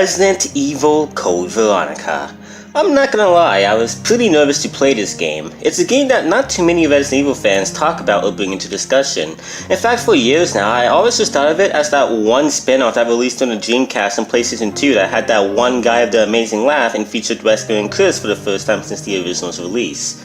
Resident Evil Code Veronica. I'm not gonna lie, I was pretty nervous to play this game. It's a game that not too many Resident Evil fans talk about or bring into discussion. In fact, for years now, I always just thought of it as that one spin-off that released on the Dreamcast and PlayStation 2 that had that one guy of the amazing laugh and featured Wesker and Chris for the first time since the original's release.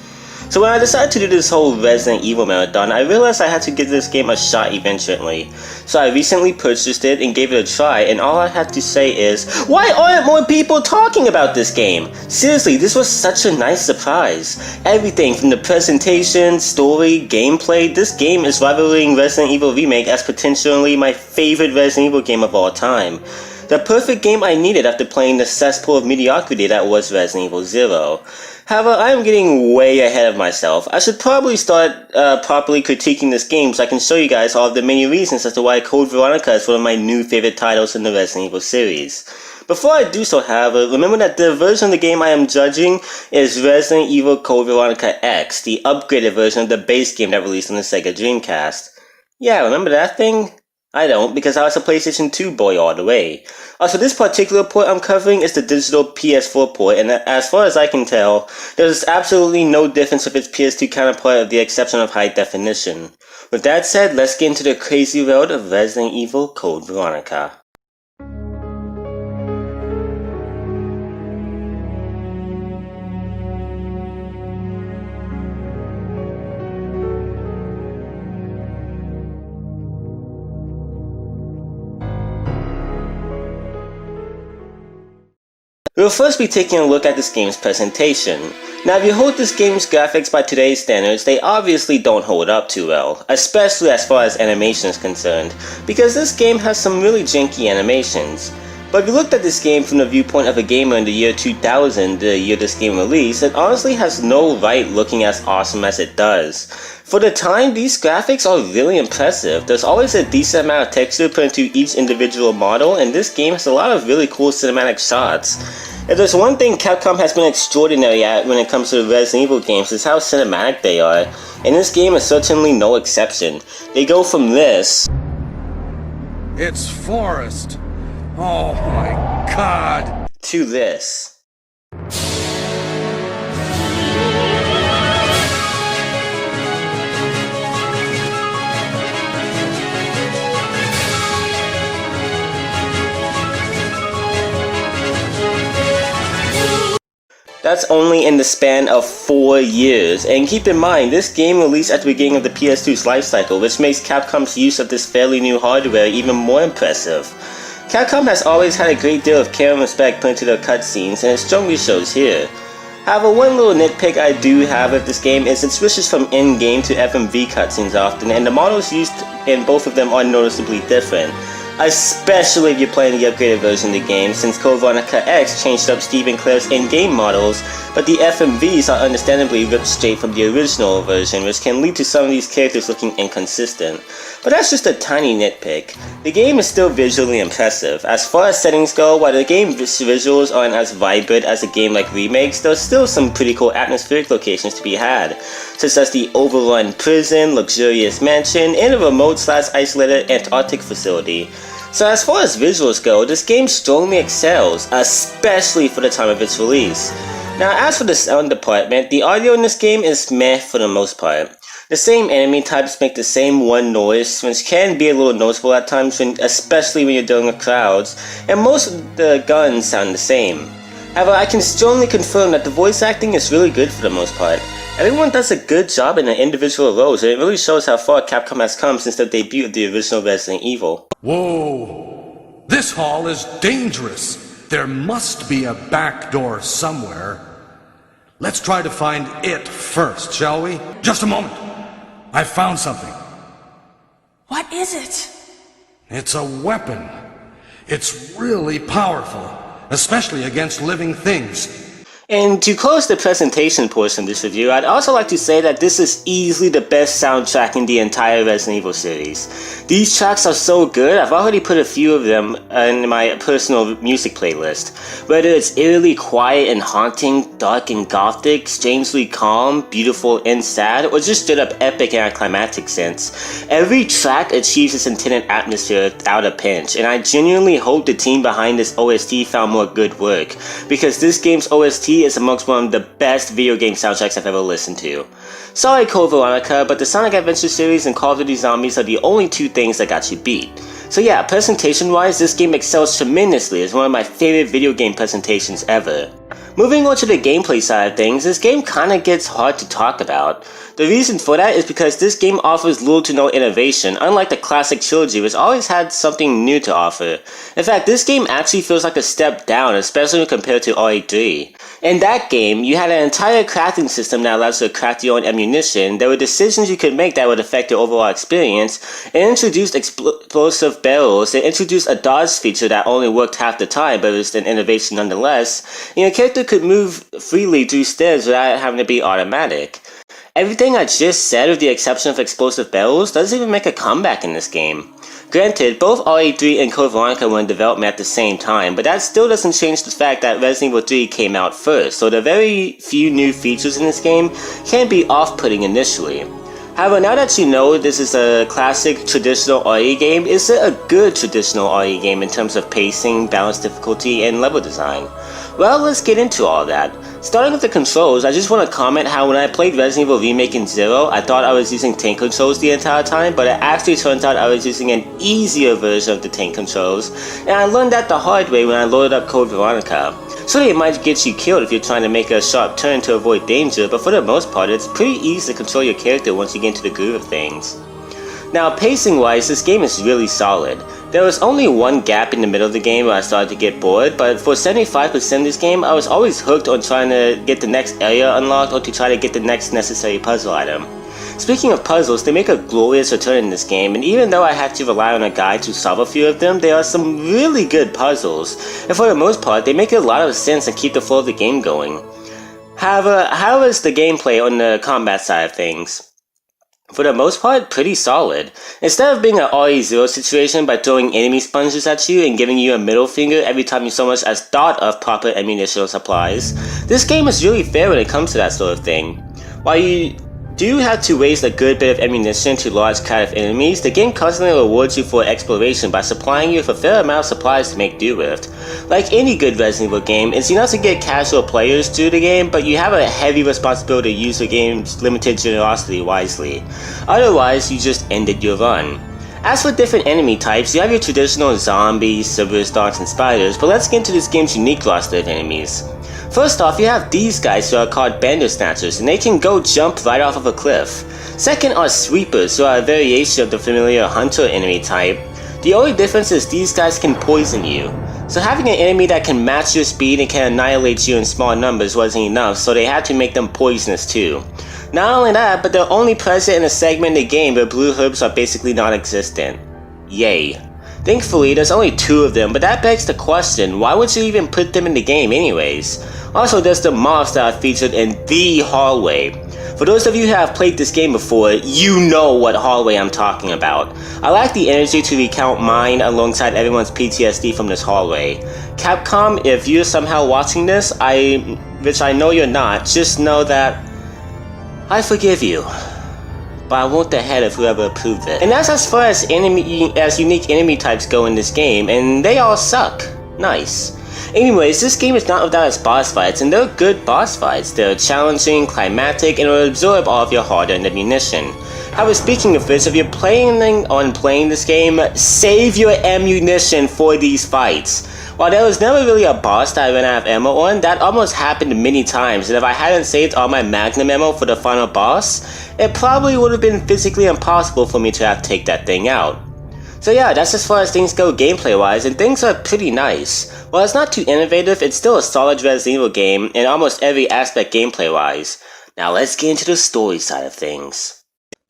So when I decided to do this whole Resident Evil marathon, I realized I had to give this game a shot eventually. So I recently purchased it and gave it a try, and all I had to say is, why aren't more people talking about this game? Seriously, this was such a nice surprise. Everything from the presentation, story, gameplay, this game is rivaling Resident Evil Remake as potentially my favorite Resident Evil game of all time. The perfect game I needed after playing the cesspool of mediocrity that was Resident Evil 0. However, I am getting way ahead of myself. I should probably start properly critiquing this game so I can show you guys all of the many reasons as to why Code Veronica is one of my new favorite titles in the Resident Evil series. Before I do so, however, remember that the version of the game I am judging is Resident Evil Code Veronica X, the upgraded version of the base game that released on the Sega Dreamcast. Yeah, remember that thing? I don't, because I was a PlayStation 2 boy all the way. Also, this particular port I'm covering is the digital PS4 port, and as far as I can tell, there's absolutely no difference with its PS2 counterpart with the exception of high definition. With that said, let's get into the crazy world of Resident Evil Code Veronica. We'll first be taking a look at this game's presentation. Now, if you hold this game's graphics by today's standards, they obviously don't hold up too well, especially as far as animation is concerned, because this game has some really janky animations. But if you looked at this game from the viewpoint of a gamer in the year 2000, the year this game released, it honestly has no right looking as awesome as it does. For the time, these graphics are really impressive. There's always a decent amount of texture put into each individual model, and this game has a lot of really cool cinematic shots. If there's one thing Capcom has been extraordinary at when it comes to the Resident Evil games, is how cinematic they are, and this game is certainly no exception. They go from this, "It's forest. Oh my god," to this. That's only in the span of 4 years, and keep in mind, this game released at the beginning of the PS2's life cycle, which makes Capcom's use of this fairly new hardware even more impressive. Capcom has always had a great deal of care and respect put into their cutscenes, and it strongly shows here. However, one little nitpick I do have with this game is it switches from in-game to FMV cutscenes often, and the models used in both of them are noticeably different. Especially if you're playing the upgraded version of the game, since Code Veronica X changed up Steve and Claire's in-game models, but the FMVs are understandably ripped straight from the original version, which can lead to some of these characters looking inconsistent. But that's just a tiny nitpick. The game is still visually impressive. As far as settings go, while the game's visuals aren't as vibrant as a game like Remakes, there's still some pretty cool atmospheric locations to be had, such as the overrun prison, luxurious mansion, and a remote/isolated Antarctic facility. So as far as visuals go, this game strongly excels, especially for the time of its release. Now, as for the sound department, the audio in this game is meh for the most part. The same enemy types make the same one noise, which can be a little noticeable at times, especially when you're dealing with crowds, and most of the guns sound the same. However, I can strongly confirm that the voice acting is really good for the most part. Everyone does a good job in their individual roles, and it really shows how far Capcom has come since the debut of the original Resident Evil. Whoa! This hall is dangerous. There must be a back door somewhere. Let's try to find it first, shall we? Just a moment. I found something. What is it? It's a weapon. It's really powerful, especially against living things. And to close the presentation portion of this review, I'd also like to say that this is easily the best soundtrack in the entire Resident Evil series. These tracks are so good, I've already put a few of them in my personal music playlist. Whether it's eerily quiet and haunting, dark and gothic, strangely calm, beautiful and sad, or just straight up epic in a climatic sense, every track achieves its intended atmosphere without a pinch, and I genuinely hope the team behind this OST found more good work, because this game's OST is amongst one of the best video game soundtracks I've ever listened to. Sorry Veronica, but the Sonic Adventure series and Call of Duty Zombies are the only two things that got you beat. So yeah, presentation wise, this game excels tremendously as one of my favorite video game presentations ever. Moving on to the gameplay side of things, this game kinda gets hard to talk about. The reason for that is because this game offers little to no innovation, unlike the classic trilogy which always had something new to offer. In fact, this game actually feels like a step down, especially when compared to RE3. In that game, you had an entire crafting system that allows you to craft your own ammunition, there were decisions you could make that would affect your overall experience, it introduced explosive barrels, it introduced a dodge feature that only worked half the time but was an innovation nonetheless, and your character could move freely through stairs without having to be automatic. Everything I just said with the exception of explosive barrels doesn't even make a comeback in this game. Granted, both RE3 and Code Veronica were in development at the same time, but that still doesn't change the fact that Resident Evil 3 came out first, so the very few new features in this game can be off-putting initially. However, now that you know this is a classic traditional RE game, is it a good traditional RE game in terms of pacing, balance difficulty, and level design? Well, let's get into all that. Starting with the controls, I just want to comment how when I played Resident Evil Remake in Zero, I thought I was using tank controls the entire time, but it actually turns out I was using an easier version of the tank controls, and I learned that the hard way when I loaded up Code Veronica. So it might get you killed if you're trying to make a sharp turn to avoid danger, but for the most part, it's pretty easy to control your character once you get into the groove of things. Now, pacing-wise, this game is really solid. There was only one gap in the middle of the game where I started to get bored, but for 75% of this game, I was always hooked on trying to get the next area unlocked or to try to get the next necessary puzzle item. Speaking of puzzles, they make a glorious return in this game, and even though I had to rely on a guide to solve a few of them, there are some really good puzzles, and for the most part, they make a lot of sense and keep the flow of the game going. However, how is the gameplay on the combat side of things? For the most part, pretty solid. Instead of being an RE0 situation by throwing enemy sponges at you and giving you a middle finger every time you so much as thought of proper ammunition supplies, this game is really fair when it comes to that sort of thing. While you do have to waste a good bit of ammunition to large crowd of enemies, the game constantly rewards you for exploration by supplying you with a fair amount of supplies to make do with. Like any good Resident Evil game, it's enough to get casual players through the game, but you have a heavy responsibility to use the game's limited generosity wisely. Otherwise, you just ended your run. As for different enemy types, you have your traditional zombies, Cerberus dogs, and spiders, but let's get into this game's unique roster of enemies. First off, you have these guys who are called Bandersnatchers, and they can go jump right off of a cliff. Second are Sweepers, who are a variation of the familiar Hunter enemy type. The only difference is these guys can poison you. So having an enemy that can match your speed and can annihilate you in small numbers wasn't enough, so they had to make them poisonous too. Not only that, but they're only present in a segment of the game where blue herbs are basically non-existent. Yay. Thankfully, there's only 2 of them, but that begs the question, why would you even put them in the game anyways? Also, there's the moths that are featured in the hallway. For those of you who have played this game before, you know what hallway I'm talking about. I lack the energy to recount mine alongside everyone's PTSD from this hallway. Capcom, if you're somehow watching this, which I know you're not, just know that I forgive you. But I want the head of whoever approved it. And that's as far as unique enemy types go in this game, and they all suck. Nice. Anyways, this game is not without its boss fights, and they're good boss fights. They're challenging, climatic, and will absorb all of your hard-earned ammunition. However, speaking of which, if you're planning on playing this game, save your ammunition for these fights. While there was never really a boss that I ran out of ammo on, that almost happened many times, and if I hadn't saved all my magnum ammo for the final boss, it probably would have been physically impossible for me to have to take that thing out. So yeah, that's as far as things go gameplay wise, and things are pretty nice. While it's not too innovative, it's still a solid Resident Evil game in almost every aspect gameplay wise. Now let's get into the story side of things.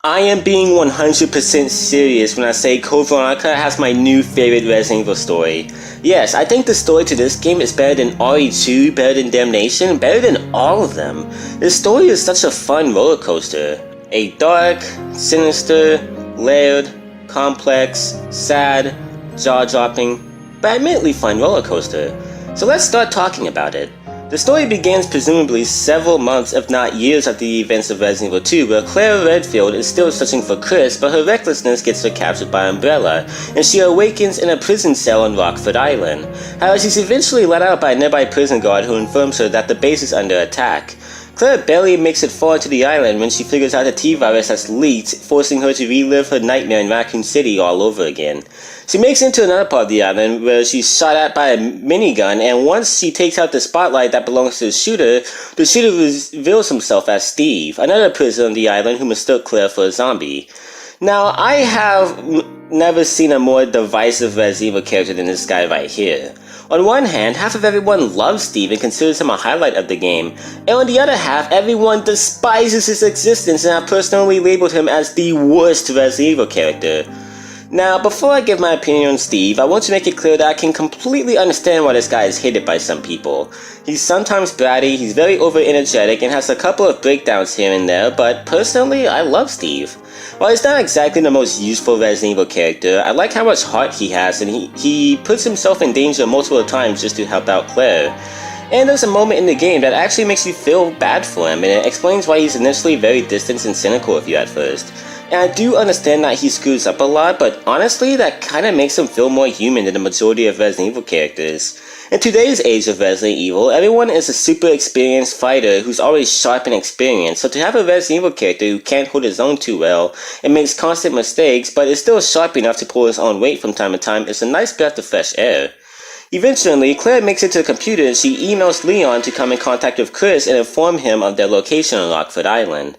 I am being 100% serious when I say Code Veronica has my new favorite Resident Evil story. Yes, I think the story to this game is better than RE2, better than Damnation, better than all of them. This story is such a fun roller coaster. A dark, sinister, layered, complex, sad, jaw-dropping, but admittedly fun roller coaster. So let's start talking about it. The story begins presumably several months if not years after the events of Resident Evil 2, where Claire Redfield is still searching for Chris, but her recklessness gets her captured by Umbrella, and she awakens in a prison cell on Rockford Island. However, she's eventually let out by a nearby prison guard who informs her that the base is under attack. Claire barely makes it far to the island when she figures out the T-virus has leaked, forcing her to relive her nightmare in Raccoon City all over again. She makes it into another part of the island where she's shot at by a minigun, and once she takes out the spotlight that belongs to the shooter reveals himself as Steve, another prisoner on the island who mistook Claire for a zombie. Now, I have never seen a more divisive Resident Evil character than this guy right here. On one hand, half of everyone loves Steve and considers him a highlight of the game, and on the other half, everyone despises his existence and have personally labeled him as the worst Resident Evil character. Now, before I give my opinion on Steve, I want to make it clear that I can completely understand why this guy is hated by some people. He's sometimes bratty, he's very over-energetic, and has a couple of breakdowns here and there, but personally, I love Steve. While he's not exactly the most useful Resident Evil character, I like how much heart he has, and he puts himself in danger multiple times just to help out Claire. And there's a moment in the game that actually makes you feel bad for him, and it explains why he's initially very distant and cynical of you at first. And I do understand that he screws up a lot, but honestly, that kinda makes him feel more human than the majority of Resident Evil characters. In today's age of Resident Evil, everyone is a super experienced fighter who's always sharp and experienced, so to have a Resident Evil character who can't hold his own too well and makes constant mistakes, but is still sharp enough to pull his own weight from time to time is a nice breath of fresh air. Eventually, Claire makes it to the computer and she emails Leon to come in contact with Chris and inform him of their location on Rockford Island.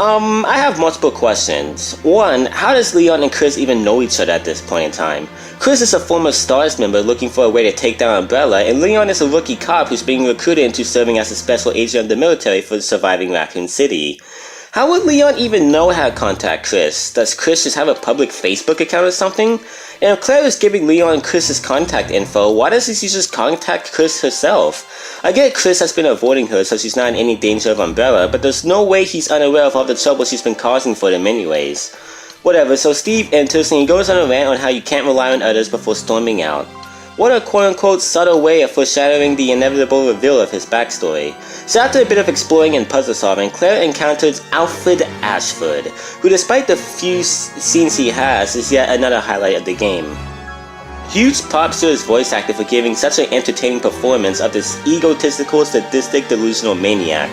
I have multiple questions. One, how does Leon and Chris even know each other at this point in time? Chris is a former STARS member looking for a way to take down Umbrella, and Leon is a rookie cop who's being recruited into serving as a special agent of the military for surviving Raccoon City. How would Leon even know how to contact Chris? Does Chris just have a public Facebook account or something? And if Claire is giving Leon Chris's contact info, why doesn't she just contact Chris herself? I get Chris has been avoiding her so she's not in any danger of Umbrella, but there's no way he's unaware of all the trouble she's been causing for them anyways. Whatever, so Steve enters and he goes on a rant on how you can't rely on others before storming out. What a quote-unquote subtle way of foreshadowing the inevitable reveal of his backstory. So after a bit of exploring and puzzle solving, Claire encounters Alfred Ashford, who despite the few scenes he has, is yet another highlight of the game. Huge props to his voice actor for giving such an entertaining performance of this egotistical, sadistic, delusional maniac.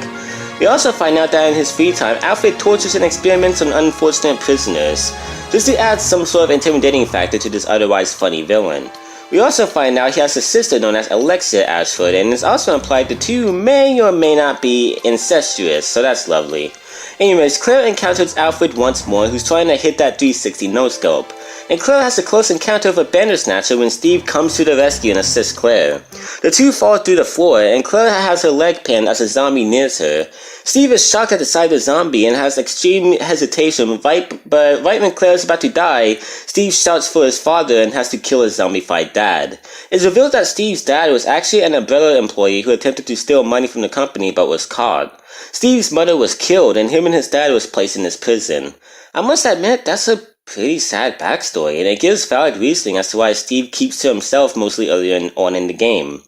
We also find out that in his free time, Alfred tortures and experiments on unfortunate prisoners, just to add some sort of intimidating factor to this otherwise funny villain. We also find out he has a sister known as Alexia Ashford, and it's also implied the two may or may not be incestuous, so that's lovely. Anyways, Claire encounters Alfred once more, who's trying to hit that 360 no-scope. And Claire has a close encounter with a Bandersnatcher when Steve comes to the rescue and assists Claire. The two fall through the floor, and Claire has her leg pinned as a zombie nears her. Steve is shocked at the sight of the zombie and has extreme hesitation, but right when Claire is about to die, Steve shouts for his father and has to kill his zombified dad. It's revealed that Steve's dad was actually an Umbrella employee who attempted to steal money from the company but was caught. Steve's mother was killed and him and his dad was placed in this prison. I must admit, that's a pretty sad backstory, and it gives valid reasoning as to why Steve keeps to himself mostly earlier on in the game.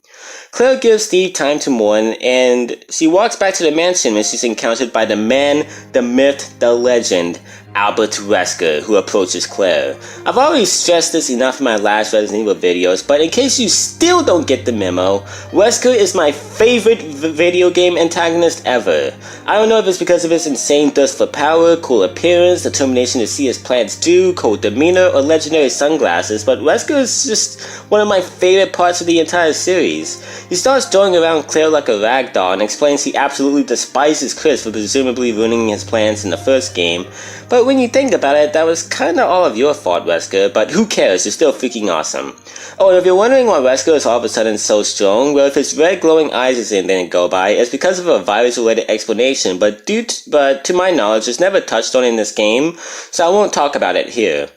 Claire gives Steve time to mourn, and she walks back to the mansion when she's encountered by the man, the myth, the legend, Albert Wesker, who approaches Claire. I've already stressed this enough in my last Resident Evil videos, but in case you still don't get the memo, Wesker is my favorite video game antagonist ever. I don't know if it's because of his insane thirst for power, cool appearance, determination to see his plans through, cold demeanor, or legendary sunglasses, but Wesker is just one of my favorite parts of the entire series. He starts throwing around Claire like a rag doll and explains he absolutely despises Chris for presumably ruining his plans in the first game, but when you think about it, that was kinda all of your fault, Wesker, but who cares, you're still freaking awesome. Oh, and if you're wondering why Wesker is all of a sudden so strong, well, if his red glowing eyes didn't go by, it's because of a virus-related explanation, but to my knowledge, it's never touched on in this game, so I won't talk about it here.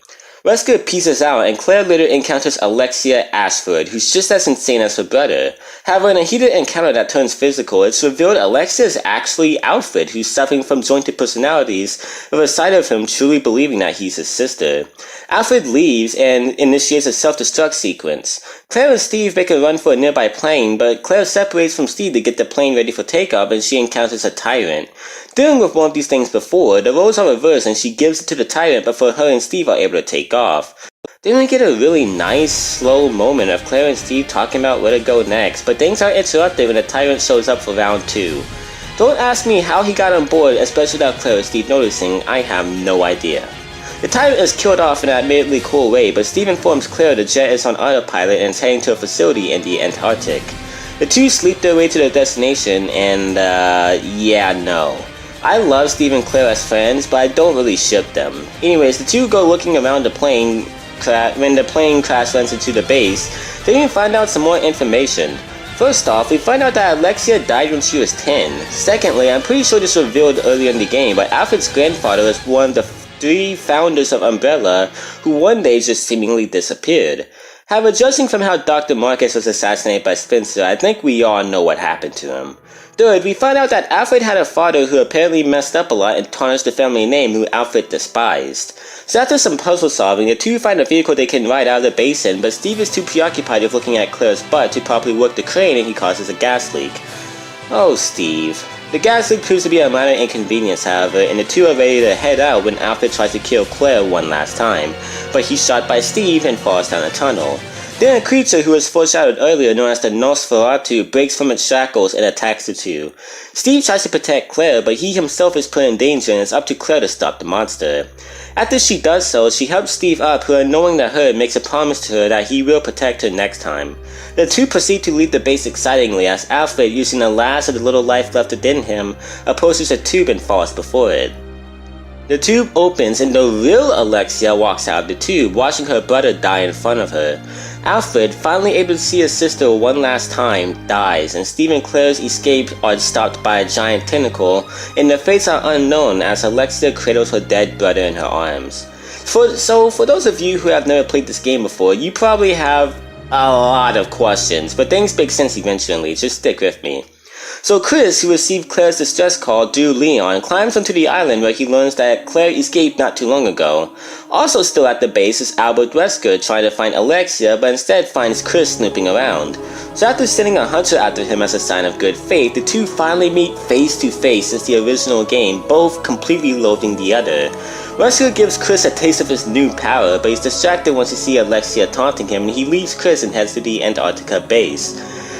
Wesker pieces out, and Claire later encounters Alexia Ashford, who's just as insane as her brother. However, in a heated encounter that turns physical, it's revealed Alexia is actually Alfred, who's suffering from jointed personalities, with a side of him truly believing that he's his sister. Alfred leaves and initiates a self-destruct sequence. Claire and Steve make a run for a nearby plane, but Claire separates from Steve to get the plane ready for takeoff, and she encounters a tyrant. Dealing with one of these things before, the roles are reversed and she gives it to the tyrant before her and Steve are able to take off. Then we get a really nice, slow moment of Claire and Steve talking about where to go next, but things are interrupted when the tyrant shows up for round 2. Don't ask me how he got on board, especially without Claire and Steve noticing. I have no idea. The tyrant is killed off in an admittedly cool way, but Steve informs Claire the jet is on autopilot and is heading to a facility in the Antarctic. The two sleep their way to their destination, and yeah, no. I love Steve and Claire as friends, but I don't really ship them. Anyways, the two go looking around the plane when the plane crash runs into the base. Then we find out some more information. First off, we find out that Alexia died when she was 10. Secondly, I'm pretty sure this was revealed earlier in the game, but Alfred's grandfather was one of the 3 founders of Umbrella, who one day just seemingly disappeared. However, judging from how Dr. Marcus was assassinated by Spencer, I think we all know what happened to him. Third, we find out that Alfred had a father who apparently messed up a lot and tarnished the family name who Alfred despised. So after some puzzle solving, the two find a vehicle they can ride out of the basin, but Steve is too preoccupied with looking at Claire's butt to properly work the crane and he causes a gas leak. Oh, Steve. The gas leak proves to be a minor inconvenience, however, and the two are ready to head out when Alfred tries to kill Claire one last time, but he's shot by Steve and falls down a tunnel. Then a creature who was foreshadowed earlier, known as the Nosferatu, breaks from its shackles and attacks the two. Steve tries to protect Claire, but he himself is put in danger and it's up to Claire to stop the monster. After she does so, she helps Steve up, who, unknowing to her, makes a promise to her that he will protect her next time. The two proceed to leave the base excitingly as Alfred, using the last of the little life left within him, approaches a tube and falls before it. The tube opens and the real Alexia walks out of the tube, watching her brother die in front of her. Alfred, finally able to see his sister one last time, dies, and Steve and Claire's escape are stopped by a giant tentacle, and their fates are unknown as Alexia cradles her dead brother in her arms. For those of you who have never played this game before, you probably have a lot of questions, but things make sense eventually, just stick with me. So Chris, who received Claire's distress call due Leon, climbs onto the island where he learns that Claire escaped not too long ago. Also still at the base is Albert Wesker trying to find Alexia, but instead finds Chris snooping around. So after sending a hunter after him as a sign of good faith, the two finally meet face to face since the original game, both completely loathing the other. Wesker gives Chris a taste of his new power, but he's distracted once he sees Alexia taunting him, and he leaves Chris and heads to the Antarctica base.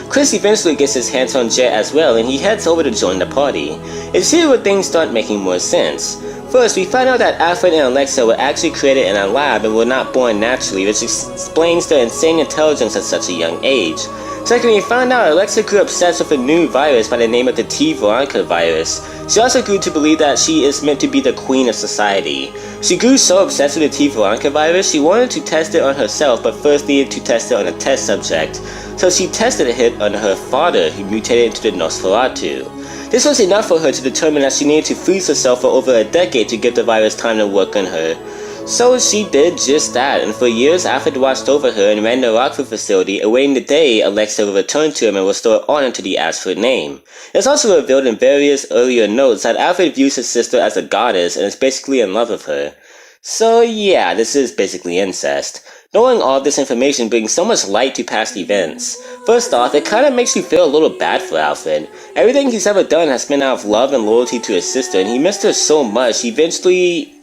Chris eventually gets his hands on Jet as well, and he heads over to join the party. It's here where things start making more sense. First, we find out that Alfred and Alexia were actually created in a lab and were not born naturally, which explains their insane intelligence at such a young age. Second, we find out Alexia grew obsessed with a new virus by the name of the Veronica virus. She also grew to believe that she is meant to be the queen of society. She grew so obsessed with the Veronica virus, she wanted to test it on herself, but first needed to test it on a test subject. So she tested it on her father, who mutated into the Nosferatu. This was enough for her to determine that she needed to freeze herself for over a decade to give the virus time to work on her. So she did just that, and for years Alfred watched over her and ran the Rockford facility, awaiting the day Alexia would return to him and restore honor to the Ashford name. It's also revealed in various earlier notes that Alfred views his sister as a goddess and is basically in love with her. So yeah, this is basically incest. Knowing all this information brings so much light to past events. First off, it kinda makes you feel a little bad for Alfred. Everything he's ever done has been out of love and loyalty to his sister, and he missed her so much, he eventually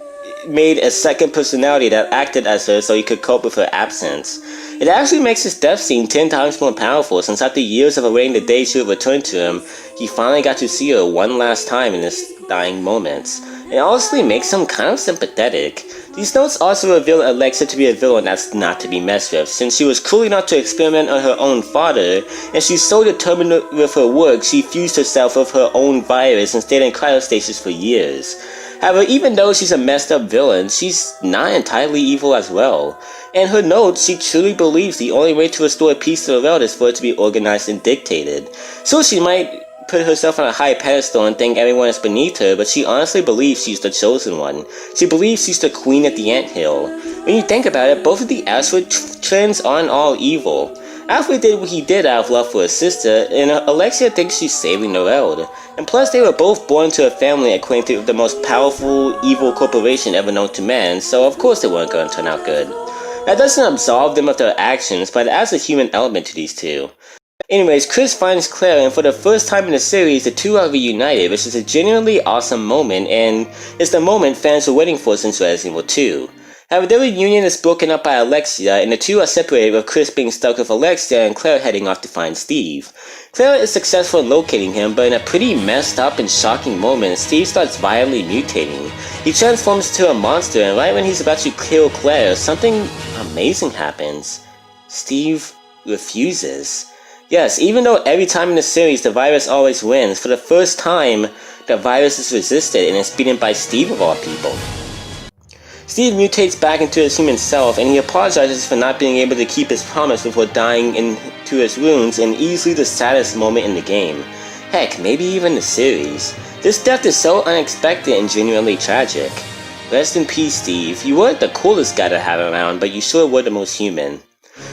made a second personality that acted as her so he could cope with her absence. It actually makes his death scene 10 times more powerful, since after years of awaiting the day she would return to him, he finally got to see her one last time in his dying moments. It honestly makes him kind of sympathetic. These notes also reveal Alexia to be a villain that's not to be messed with, since she was cruel enough to experiment on her own father, and she's so determined with her work she fused herself with her own virus and stayed in cryostasis for years. However, even though she's a messed up villain, she's not entirely evil as well. In her notes, she truly believes the only way to restore peace to the world is for it to be organized and dictated. So she might put herself on a high pedestal and think everyone is beneath her, but she honestly believes she's the chosen one. She believes she's the queen at the anthill. When you think about it, both of the Ashford twins aren't all evil. Alfred did what he did out of love for his sister, and Alexia thinks she's saving the world. And plus, they were both born to a family acquainted with the most powerful, evil corporation ever known to man, so of course they weren't going to turn out good. That doesn't absolve them of their actions, but it adds a human element to these two. Anyways, Chris finds Claire, and for the first time in the series, the two are reunited, which is a genuinely awesome moment, and it's the moment fans were waiting for since Resident Evil 2. However, their reunion is broken up by Alexia, and the two are separated with Chris being stuck with Alexia and Claire heading off to find Steve. Claire is successful in locating him, but in a pretty messed up and shocking moment, Steve starts violently mutating. He transforms into a monster, and right when he's about to kill Claire, something amazing happens. Steve refuses. Yes, even though every time in the series the virus always wins, for the first time, the virus is resisted and is beaten by Steve of all people. Steve mutates back into his human self, and he apologizes for not being able to keep his promise before dying into his wounds in easily the saddest moment in the game. Heck, maybe even the series. This death is so unexpected and genuinely tragic. Rest in peace, Steve. You weren't the coolest guy to have around, but you sure were the most human.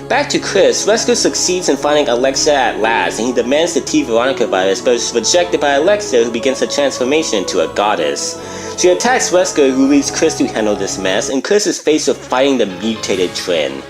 Back to Chris, Wesker succeeds in finding Alexia at last, and he demands the T Veronica virus, but is rejected by Alexia, who begins her transformation into a goddess. She attacks Wesker, who leaves Chris to handle this mess, and Chris is faced with fighting the mutated twin.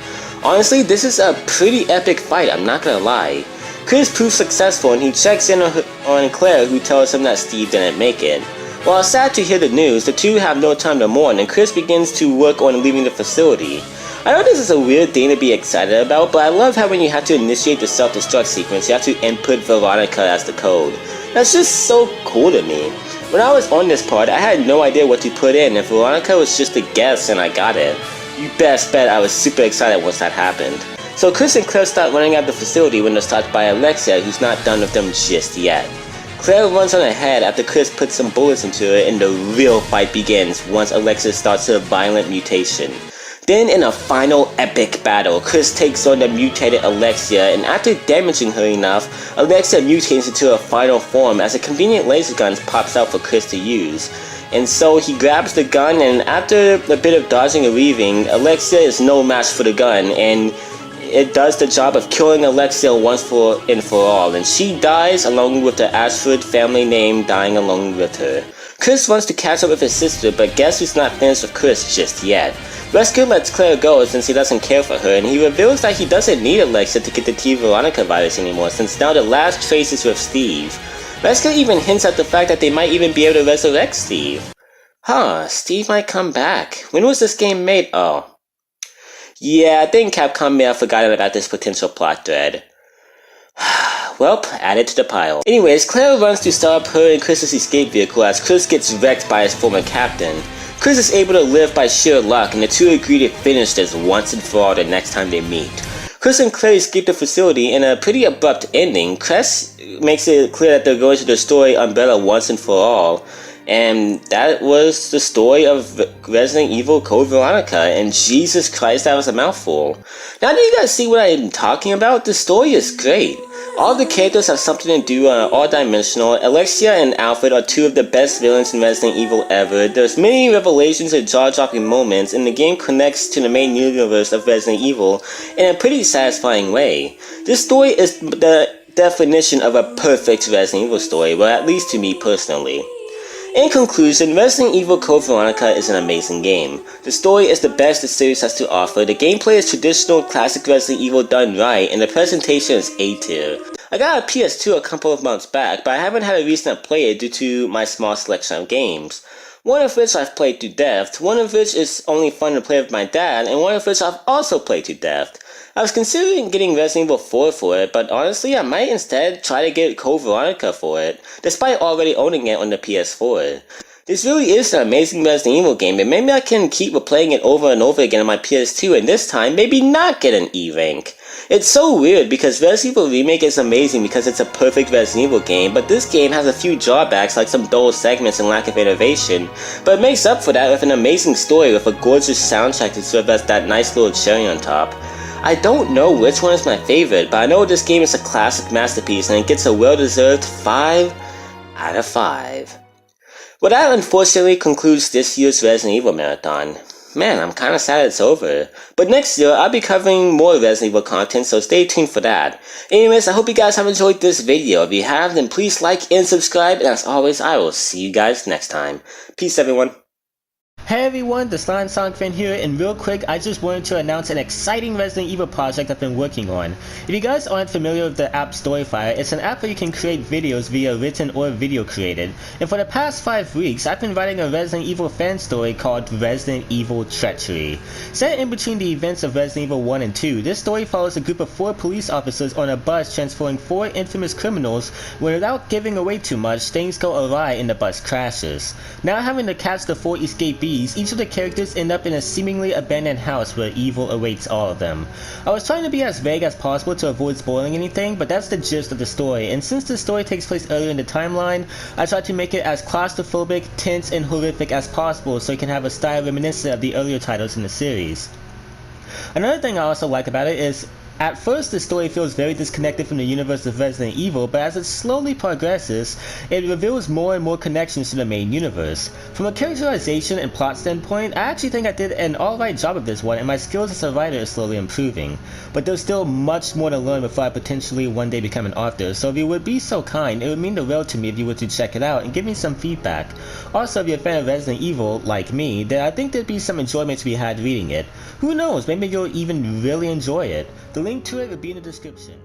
Honestly, this is a pretty epic fight, I'm not gonna lie. Chris proves successful, and he checks in on Claire, who tells him that Steve didn't make it. While sad to hear the news, the two have no time to mourn, and Chris begins to work on leaving the facility. I know this is a weird thing to be excited about, but I love how when you have to initiate the self-destruct sequence, you have to input Veronica as the code. That's just so cool to me. When I was on this part, I had no idea what to put in, and Veronica was just a guess and I got it. You best bet I was super excited once that happened. So Chris and Claire start running out the facility when they're stopped by Alexia, who's not done with them just yet. Claire runs on ahead after Chris puts some bullets into her, and the real fight begins once Alexia starts her violent mutation. Then in a final epic battle, Chris takes on the mutated Alexia, and after damaging her enough, Alexia mutates into her final form as a convenient laser gun pops out for Chris to use. And so he grabs the gun, and after a bit of dodging and weaving, Alexia is no match for the gun, and it does the job of killing Alexia once and for all, and she dies along with the Ashford family name dying along with her. Chris wants to catch up with his sister, but guess who's not finished with Chris just yet? Wesker lets Claire go since he doesn't care for her, and he reveals that he doesn't need Alexia to get the T Veronica virus anymore, since now the last trace is with Steve. Wesker even hints at the fact that they might even be able to resurrect Steve. Steve might come back. When was this game made? Oh. Yeah, I think Capcom may have forgotten about this potential plot thread. Well, add it to the pile. Anyways, Claire runs to start up her and Chris's escape vehicle as Chris gets wrecked by his former captain. Chris is able to live by sheer luck, and the two agree to finish this once and for all the next time they meet. Chris and Claire escape the facility in a pretty abrupt ending. Chris makes it clear that they're going to destroy Umbrella once and for all. And that was the story of Resident Evil Code Veronica, and Jesus Christ, that was a mouthful. Now that you guys see what I'm talking about, the story is great. All the characters have something to do and are all-dimensional. Alexia and Alfred are two of the best villains in Resident Evil ever. There's many revelations and jaw-dropping moments, and the game connects to the main universe of Resident Evil in a pretty satisfying way. This story is the definition of a perfect Resident Evil story, well, at least to me personally. In conclusion, Resident Evil Code Veronica is an amazing game. The story is the best the series has to offer, the gameplay is traditional classic Resident Evil done right, and the presentation is A-tier. I got a PS2 a couple of months back, but I haven't had a reason to play it due to my small selection of games. One of which I've played to death, one of which is only fun to play with my dad, and one of which I've also played to death. I was considering getting Resident Evil 4 for it, but honestly I might instead try to get Code Veronica for it, despite already owning it on the PS4. This really is an amazing Resident Evil game, and maybe I can keep replaying it over and over again on my PS2 and this time maybe not get an E rank. It's so weird because Resident Evil Remake is amazing because it's a perfect Resident Evil game, but this game has a few drawbacks like some dull segments and lack of innovation, but it makes up for that with an amazing story with a gorgeous soundtrack to serve as that nice little cherry on top. I don't know which one is my favorite, but I know this game is a classic masterpiece and it gets a well-deserved 5 out of 5. Well, that unfortunately concludes this year's Resident Evil Marathon. Man, I'm kinda sad it's over. But next year, I'll be covering more Resident Evil content, so stay tuned for that. Anyways, I hope you guys have enjoyed this video. If you have, then please like and subscribe, and as always, I will see you guys next time. Peace, everyone. Hey everyone, the Slime Song Fan here, and real quick, I just wanted to announce an exciting Resident Evil project I've been working on. If you guys aren't familiar with the app Storyfire, it's an app where you can create videos via written or video created. And for the past 5 weeks, I've been writing a Resident Evil fan story called Resident Evil Treachery. Set in between the events of Resident Evil 1 and 2, this story follows a group of 4 police officers on a bus transferring 4 infamous criminals where, without giving away too much, things go awry and the bus crashes. Now having to catch the 4 escapees, each of the characters end up in a seemingly abandoned house where evil awaits all of them. I was trying to be as vague as possible to avoid spoiling anything, but that's the gist of the story, and since the story takes place earlier in the timeline, I tried to make it as claustrophobic, tense, and horrific as possible so it can have a style reminiscent of the earlier titles in the series. Another thing I also like about it is, at first the story feels very disconnected from the universe of Resident Evil, but as it slowly progresses, it reveals more and more connections to the main universe. From a characterization and plot standpoint, I actually think I did an alright job of this one, and my skills as a writer is slowly improving. But there's still much more to learn before I potentially one day become an author, so if you would be so kind, it would mean the world to me if you were to check it out and give me some feedback. Also, if you're a fan of Resident Evil, like me, then I think there'd be some enjoyment to be had reading it. Who knows, maybe you'll even really enjoy it. The link to it will be in the description.